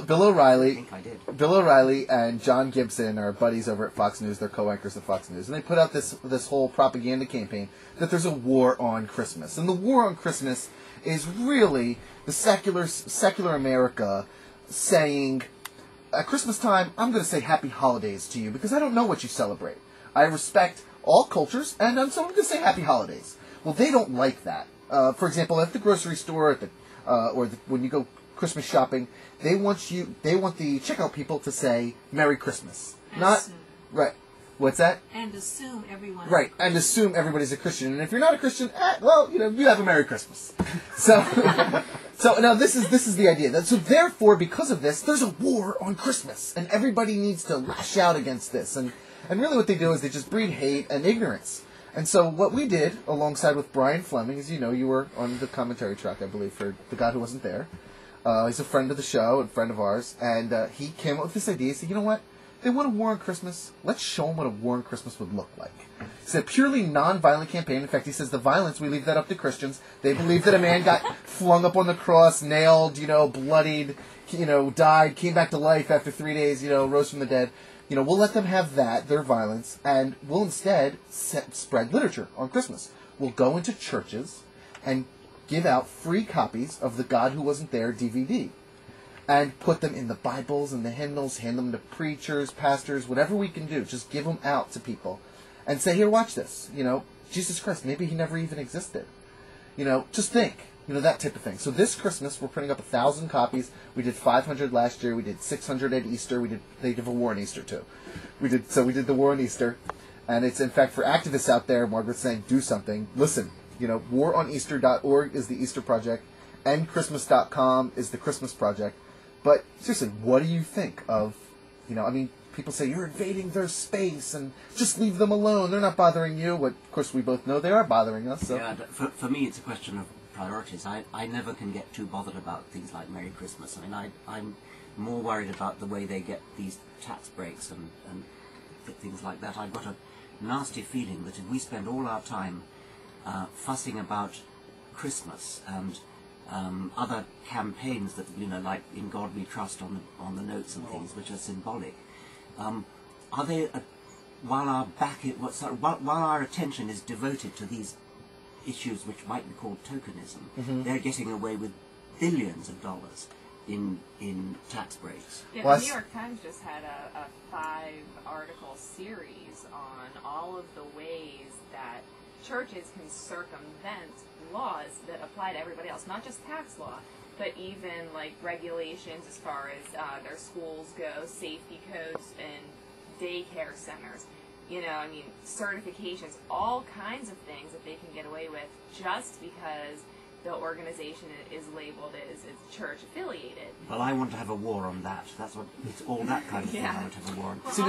Bill O'Reilly. I think I did. Bill O'Reilly and John Gibson are buddies over at Fox News. They're co-anchors of Fox News, and they put out this whole propaganda campaign that there's a war on Christmas, and the war on Christmas is really the secular America saying, at Christmas time, I'm going to say Happy Holidays to you because I don't know what you celebrate. I respect all cultures, and so I'm going to say Happy Holidays. Well, they don't like that. For example, at the grocery store, when you go Christmas shopping, they want the checkout people to say Merry Christmas. Right. What's that? And assume everyone. Right, and assume everybody's a Christian, and if you're not a Christian, you have a Merry Christmas. So now this is the idea. So therefore, because of this, there's a war on Christmas, and everybody needs to lash out against this. And really, what they do is they just breed hate and ignorance. And so what we did, alongside with Brian Fleming, as you know, you were on the commentary track, I believe, for The God Who Wasn't There. He's a friend of the show and friend of ours. And he came up with this idea. He said, you know what? They want a war on Christmas. Let's show them what a war on Christmas would look like. It's a purely non-violent campaign. In fact, he says the violence, we leave that up to Christians. They believe that a man got flung up on the cross, nailed, bloodied, died, came back to life after 3 days, rose from the dead. We'll let them have their violence, and we'll instead spread literature on Christmas. We'll go into churches and give out free copies of the God Who Wasn't There DVD and put them in the Bibles and the hymnals, hand them to preachers, pastors, whatever we can do. Just give them out to people and say, here, watch this. Jesus Christ, maybe he never even existed. Just think. That type of thing. So this Christmas, we're printing up 1,000 copies. We did 500 last year. We did 600 at Easter. They did a war on Easter, too. We did the war on Easter. And it's, in fact, for activists out there, Margaret's saying, do something. Listen, waroneaster.org is the Easter Project. endchristmas.com is the Christmas Project. But, seriously, what do you think of, people say, you're invading their space, and just leave them alone. They're not bothering you. Of course, we both know they are bothering us. So. Yeah, for me, it's a question of priorities. I never can get too bothered about things like Merry Christmas. I mean, I'm more worried about the way they get these tax breaks and things like that. I've got a nasty feeling that if we spend all our time fussing about Christmas and other campaigns that, you know, like In God We Trust on the notes and things, which are symbolic, are they, while our attention is devoted to these issues which might be called tokenism, they're getting away with billions of dollars in tax breaks. Yeah, Well, the New York Times just had a 5-article series on all of the ways that churches can circumvent laws that apply to everybody else, not just tax law, but even like regulations as far as their schools go, safety codes, and daycare centers. You know, I mean, certifications, all kinds of things that they can get away with just because the organization is labeled as church affiliated. Well, I want to have a war on that. That's what it's all that kind of thing. I want to have a war on. See,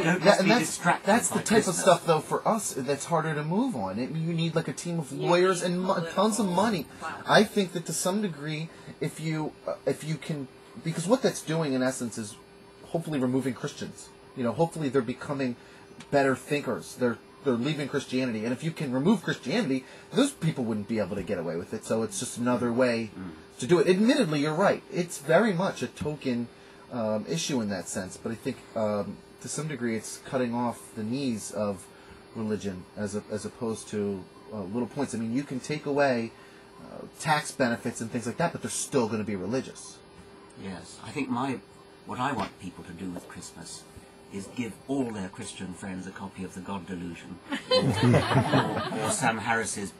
that's the type of stuff, though, for us that's harder to move on. You need like a team of lawyers and tons of money. I think that to some degree, if you can, because what that's doing in essence is hopefully removing Christians. You know, hopefully they're becoming better thinkers. They're leaving Christianity, and if you can remove Christianity, those people wouldn't be able to get away with it. So it's just another way to do it. Admittedly, you're right. It's very much a token issue in that sense, but I think to some degree it's cutting off the knees of religion as opposed to little points. I mean, you can take away tax benefits and things like that, but they're still going to be religious. Yes, I think what I want people to do with Christmas is give all their Christian friends a copy of the God Delusion or Sam Harris's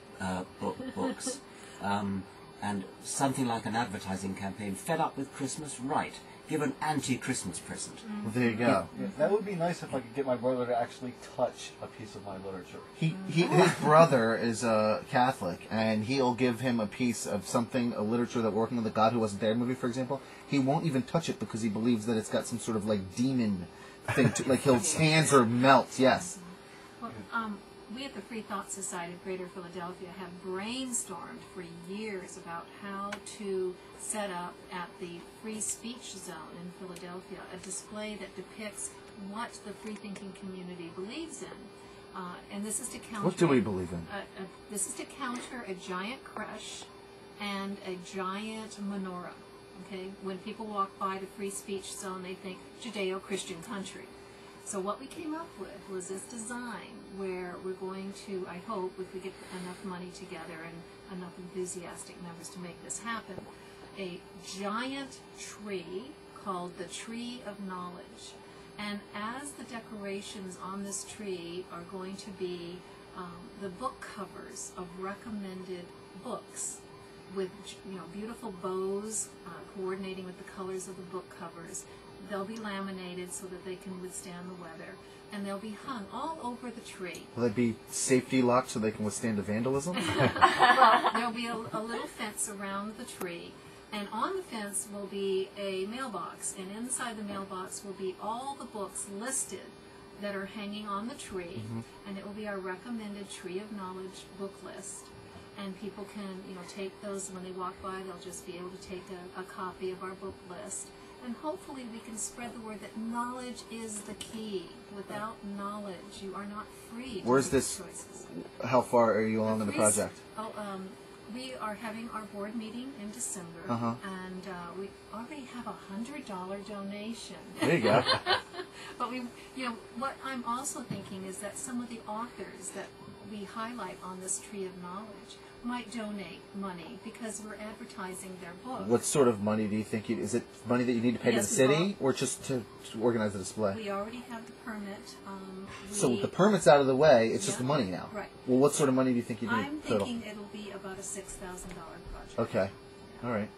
books, and something like an advertising campaign. Fed up with Christmas? Right. Give an anti-Christmas present. Well, there you go. Yeah, that would be nice if I could get my brother to actually touch a piece of my literature. His brother is a Catholic, and he'll give him a piece of something, a literature that we're working on, the God Who Wasn't There movie, for example. He won't even touch it because he believes that it's got some sort of like demon thing to, like his hands are melt. Yes. Well, we at the Free Thought Society of Greater Philadelphia have brainstormed for years about how to set up at the Free Speech Zone in Philadelphia a display that depicts what the free-thinking community believes in. And this is to counter... What do we believe in? This is to counter a giant creche and a giant menorah. Okay, when people walk by the Free Speech Zone, they think Judeo-Christian country. So what we came up with was this design where we're going to, I hope, if we get enough money together and enough enthusiastic members to make this happen, a giant tree called the Tree of Knowledge. And as the decorations on this tree are going to be the book covers of recommended books, with beautiful bows coordinating with the colors of the book covers. They'll be laminated so that they can withstand the weather, and they'll be hung all over the tree. Will they be safety locked so they can withstand the vandalism? Well, there'll be a little fence around the tree, and on the fence will be a mailbox, and inside the mailbox will be all the books listed that are hanging on the tree, and it will be our recommended Tree of Knowledge book list. And people can, take those when they walk by. They'll just be able to take a copy of our book list. And hopefully we can spread the word that knowledge is the key. Without knowledge, you are not free to Where's make this? choices. How far are you along in the project? We are having our board meeting in December, and we already have $100 donation. There you go. But what I'm also thinking is that some of the authors that we highlight on this Tree of Knowledge might donate money because we're advertising their book. What sort of money do you think? Is it money that you need to pay to the city, or just to organize the display? We already have the permit. So the permit's out of the way. It's just the money now. Right. Well, what sort of money do you think you need? I'm thinking it'll be about a $6,000 project. Okay. All right.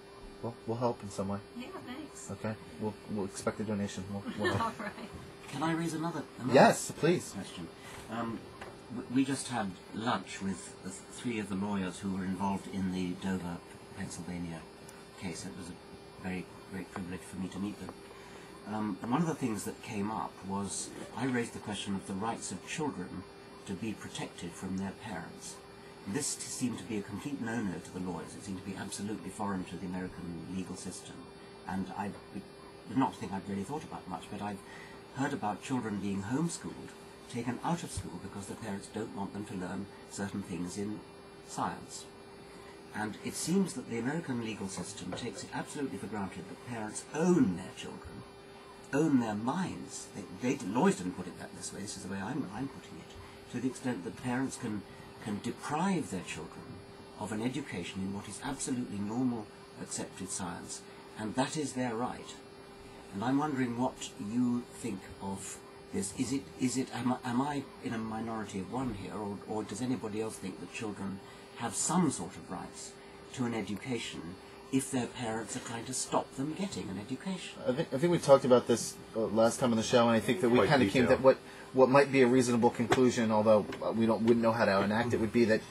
Well, we'll help in some way. Yeah, thanks. Okay. We'll expect a donation. We'll help. All right. Can I raise another Yes, please. question? We just had lunch with 3 of the lawyers who were involved in the Dover, Pennsylvania case. It was a very great privilege for me to meet them. And one of the things that came up was I raised the question of the rights of children to be protected from their parents. this seemed to be a complete no-no to the lawyers. It seemed to be absolutely foreign to the American legal system. And I not a thing I'd really thought about much, but I've heard about children being homeschooled, taken out of school because the parents don't want them to learn certain things in science. And it seems that the American legal system takes it absolutely for granted that parents own their children, own their minds. Lawyers didn't put it this way. This is the way I'm putting it. To the extent that parents can deprive their children of an education in what is absolutely normal, accepted science, and that is their right. And I'm wondering what you think of this. Am I in a minority of one here, or does anybody else think that children have some sort of rights to an education if their parents are trying to stop them getting an education? I think we talked about this last time on the show, and I think that we kind of came to what might be a reasonable conclusion, although we wouldn't know how to enact it, would be that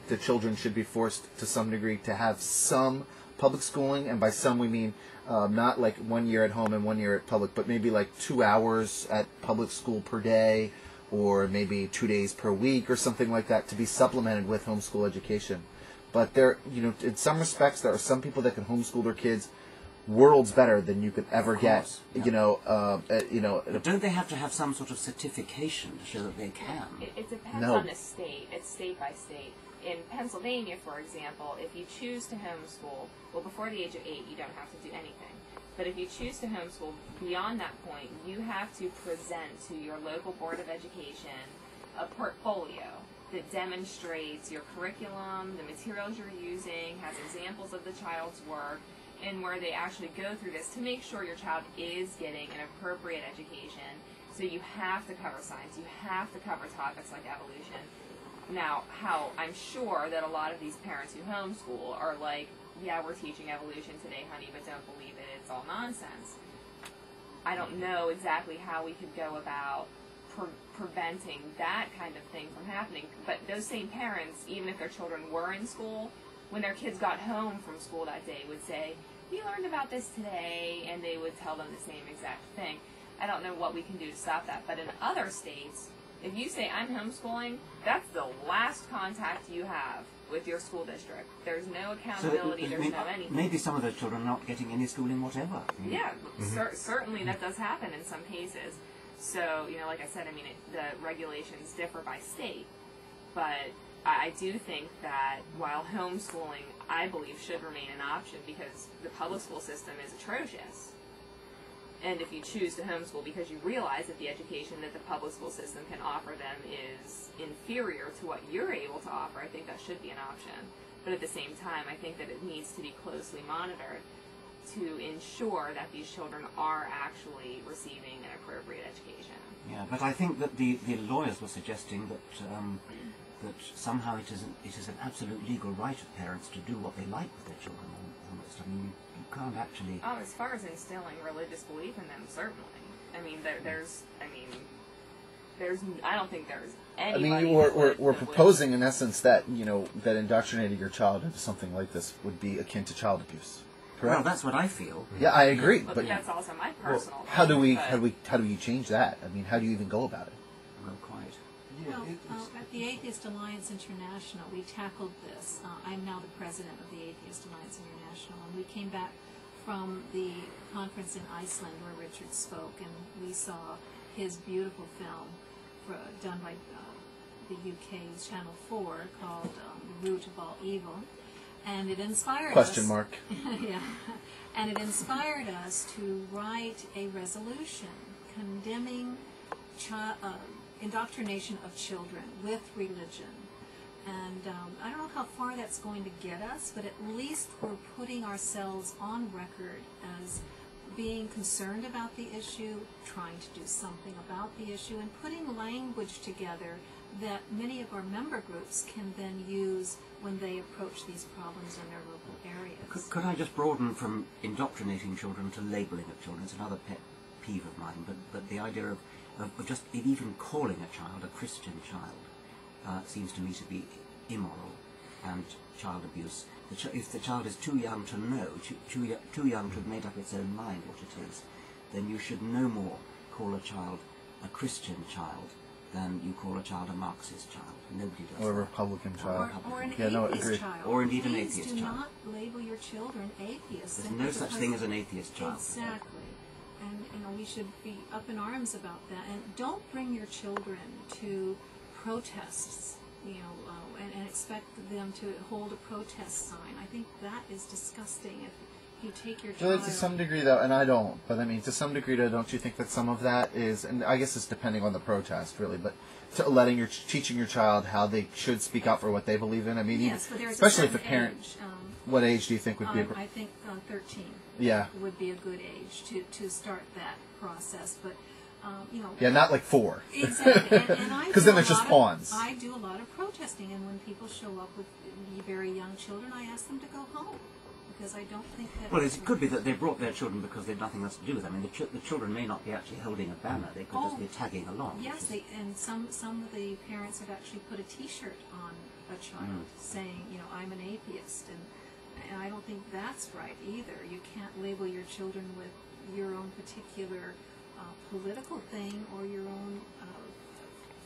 the children should be forced to some degree to have some public schooling, and by some we mean not like 1 year at home and 1 year at public, but maybe like 2 hours at public school per day, or maybe 2 days per week, or something like that, to be supplemented with homeschool education. But there, in some respects, there are some people that can homeschool their kids worlds better than you could ever get. Yeah. But don't they have to have some sort of certification to show that they can? It depends on the state. It's state by state. In Pennsylvania, for example, if you choose to homeschool, well, before the age of 8, you don't have to do anything. But if you choose to homeschool beyond that point, you have to present to your local Board of Education a portfolio that demonstrates your curriculum, the materials you're using, has examples of the child's work, and where they actually go through this to make sure your child is getting an appropriate education. So you have to cover science, you have to cover topics like evolution. Now, I'm sure that a lot of these parents who homeschool are like, yeah, we're teaching evolution today, honey, but don't believe it, it's all nonsense. I don't know exactly how we could go about preventing that kind of thing from happening, but those same parents, even if their children were in school, when their kids got home from school that day, would say, we learned about this today, and they would tell them the same exact thing. I don't know what we can do to stop that, but in other states, if you say, I'm homeschooling, that's the last contact you have with your school district. There's no accountability, there's no anything. Maybe some of those children are not getting any schooling whatever. Yeah, certainly that does happen in some cases. So, like I said, the regulations differ by state, but I do think that while homeschooling, I believe, should remain an option because the public school system is atrocious. And if you choose to homeschool because you realize that the education that the public school system can offer them is inferior to what you're able to offer, I think that should be an option. But at the same time, I think that it needs to be closely monitored to ensure that these children are actually receiving an appropriate education. Yeah, but I think that the lawyers were suggesting that that somehow it is an absolute legal right of parents to do what they like with their children. Almost. You can't actually. Oh, as far as instilling religious belief in them, certainly. I don't think there's anybody. We're proposing in essence that that indoctrinating your child into something like this would be akin to child abuse. Correct? Well, that's what I feel. Yeah, I agree. But that's also my personal. Well, how do you change that? How do you even go about it? Well, quite. Well, at the Atheist Alliance International, we tackled this. I'm now the president of the Atheist Alliance International, and we came back from the conference in Iceland where Richard spoke, and we saw his beautiful film done by the UK's Channel 4 called The Root of All Evil, and it inspired us. Question mark. Yeah, and it inspired us to write a resolution condemning indoctrination of children with religion. And I don't know how far that's going to get us, but at least we're putting ourselves on record as being concerned about the issue, trying to do something about the issue, and putting language together that many of our member groups can then use when they approach these problems in their local areas. Could I just broaden from indoctrinating children to labelling of children? It's another pet peeve of mine, but the idea of just even calling a child a Christian child seems to me to be immoral and child abuse. If the child is too young to know, too young to have made up its own mind what it is, then you should no more call a child a Christian child then you call a child a Marxist child. Nobody does Or a that. Republican child. Or an Yeah, no, atheist agreed. child. Or indeed an Please atheist do child. not label your children atheists. There's simply no such because- thing as an atheist child. Exactly. And we should be up in arms about that. And don't bring your children to protests, and expect them to hold a protest sign. I think that is disgusting. If you take your Well, child... to some degree, though, and I don't, but I mean, to some degree, though, don't you think that some of that is, and I guess it's depending on the protest, really, but teaching your child how they should speak out for what they believe in? I mean, Yes, but there's especially a if a certain parent, age, what age do you think would be? I think 13 Yeah. would be a good age to start that process, but Yeah, not like 4. exactly. And I 'Cause do then a they're just lot pawns. I do a lot of protesting, and when people show up with very young children, I ask them to go home because I don't think that. Well, it could be that they brought their children because they'd nothing else to do with them. I mean, the children may not be actually holding a banner; they could just be tagging along. Yes, and some of the parents have actually put a T-shirt on a child saying, I'm an atheist, and I don't think that's right either. You can't label your children with your own particular political thing or your own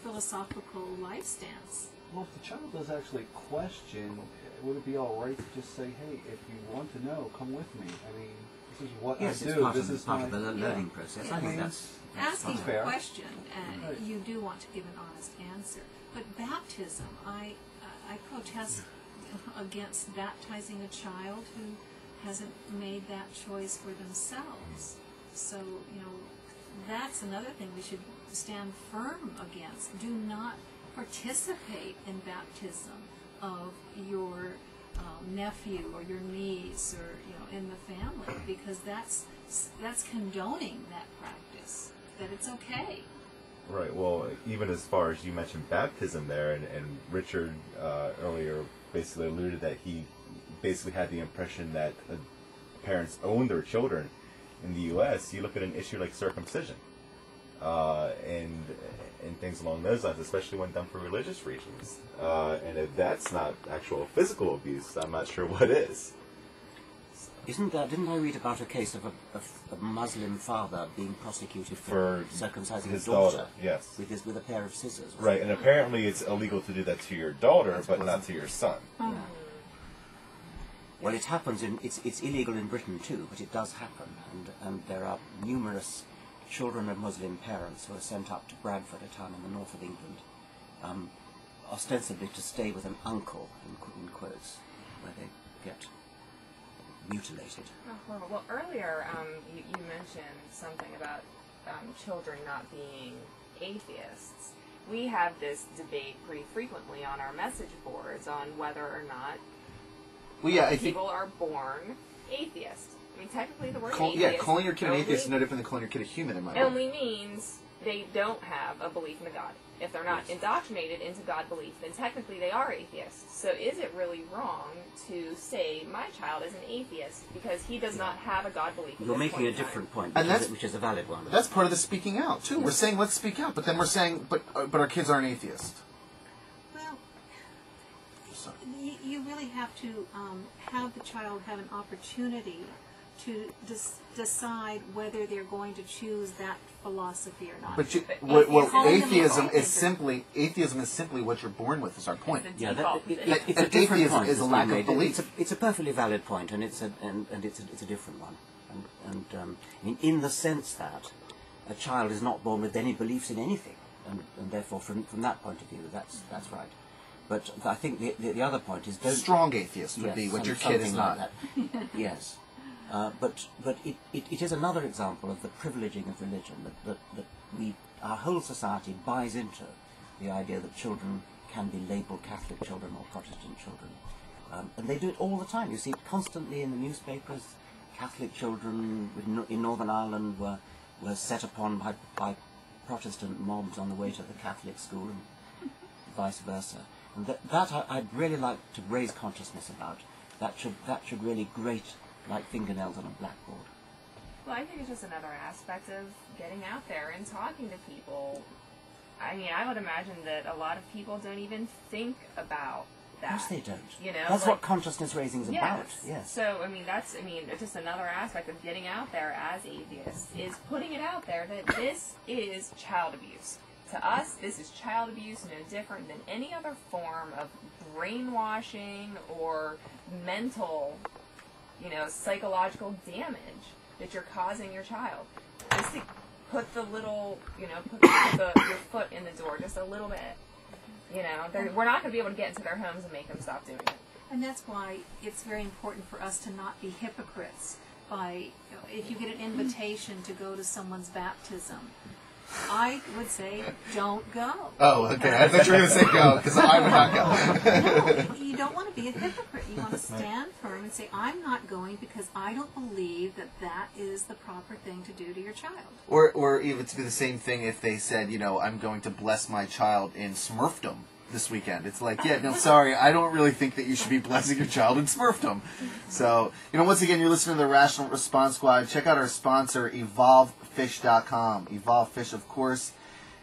philosophical life stance. Well, if the child does actually question, would it be all right to just say, hey, if you want to know, come with me? I mean, this is what Yes, I it's do. part, This of, is part my... of the learning process. I think that's Asking fine. a question, Right. you do want to give an honest answer. But baptism, I protest against baptizing a child who hasn't made that choice for themselves. So, that's another thing we should stand firm against. Do not participate in baptism of your nephew or your niece or in the family, because that's condoning that practice, that it's okay. Right. Well, even as far as you mentioned baptism there, and Richard earlier basically alluded that he basically had the impression that parents own their children. In the U.S., you look at an issue like circumcision, and things along those lines, especially when done for religious reasons. And if that's not actual physical abuse, I'm not sure what is. Didn't I read about a case of a Muslim father being prosecuted for circumcising his his daughter? daughter, yes. With a pair of scissors. Right, and apparently it's illegal to do that to your daughter, but not to your son. Yeah. Well, it happens it's illegal in Britain too, but it does happen, and there are numerous children of Muslim parents who are sent up to Bradford, a town in the north of England, ostensibly to stay with an uncle, in quotes, where they get mutilated. Oh, horrible. Well, earlier you mentioned something about children not being atheists. We have this debate pretty frequently on our message boards on whether or not people are born atheists. I mean, technically the word atheist... calling your kid an atheist is no different than calling your kid a human, in my It only means they don't have a belief in a God. If they're not indoctrinated into God belief, then technically they are atheists. So is it really wrong to say, my child is an atheist because he does not have a God belief? You're making a different point, which is a valid one. That's part of the speaking out, too. We're saying, let's speak out, but then we're saying, but our kids aren't atheists. Well, you really have to have the child have an opportunity to decide whether they're going to choose that philosophy or not. But atheism is simply what you're born with. Is our point? Yeah, It's a different point. Is a lack of belief. It's a perfectly valid point, and it's a different one. And in the sense that a child is not born with any beliefs in anything, and therefore, from that point of view, that's right. But I think the other point is strong atheist would be what your kid is not. Like that. Yes. But it is another example of the privileging of religion, that our whole society buys into the idea that children can be labelled Catholic children or Protestant children. And they do it all the time. You see it constantly in the newspapers. Catholic children in Northern Ireland were set upon by Protestant mobs on the way to the Catholic school, and vice versa. And that I'd really like to raise consciousness about. That should really grate like fingernails on a blackboard. Well, I think it's just another aspect of getting out there and talking to people. I mean, I would imagine that a lot of people don't even think about that. Yes, they don't. That's what consciousness raising is about. Yes. So, it's just another aspect of getting out there as atheists, is putting it out there that this is child abuse. To us, this is child abuse, no different than any other form of brainwashing or mental, psychological damage that you're causing your child. Just to put the little, put your foot in the door just a little bit. We're not going to be able to get into their homes and make them stop doing it. And that's why it's very important for us to not be hypocrites. If you get an invitation to go to someone's baptism, I would say, don't go. Oh, okay. I thought you were going to say go, because I would not go. No, you don't want to be a hypocrite. You want to stand firm and say, I'm not going because I don't believe that that is the proper thing to do to your child. Or even to be the same thing if they said, I'm going to bless my child in Smurfdom this weekend. It's like, yeah, no, sorry, I don't really think that you should be blessing your child in Smurfdom. So, once again, you're listening to the Rational Response Squad. Check out our sponsor, EvolveFish.com. Evolve Fish, of course,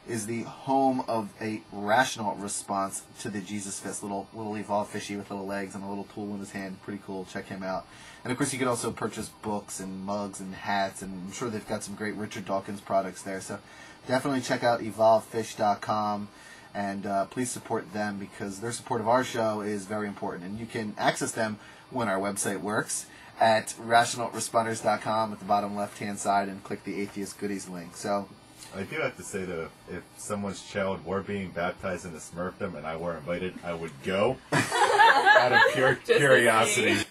is the home of a rational response to the Jesus Fist. Little evolved fishy with little legs and a little tool in his hand. Pretty cool. Check him out. And, of course, you can also purchase books and mugs and hats, and I'm sure they've got some great Richard Dawkins products there. So definitely check out EvolveFish.com. And please support them because their support of our show is very important. And you can access them when our website works at rationalresponders.com at the bottom left-hand side and click the Atheist Goodies link. So I do have to say that if someone's child were being baptized in the Smurfdom and I were invited, I would go out of pure curiosity.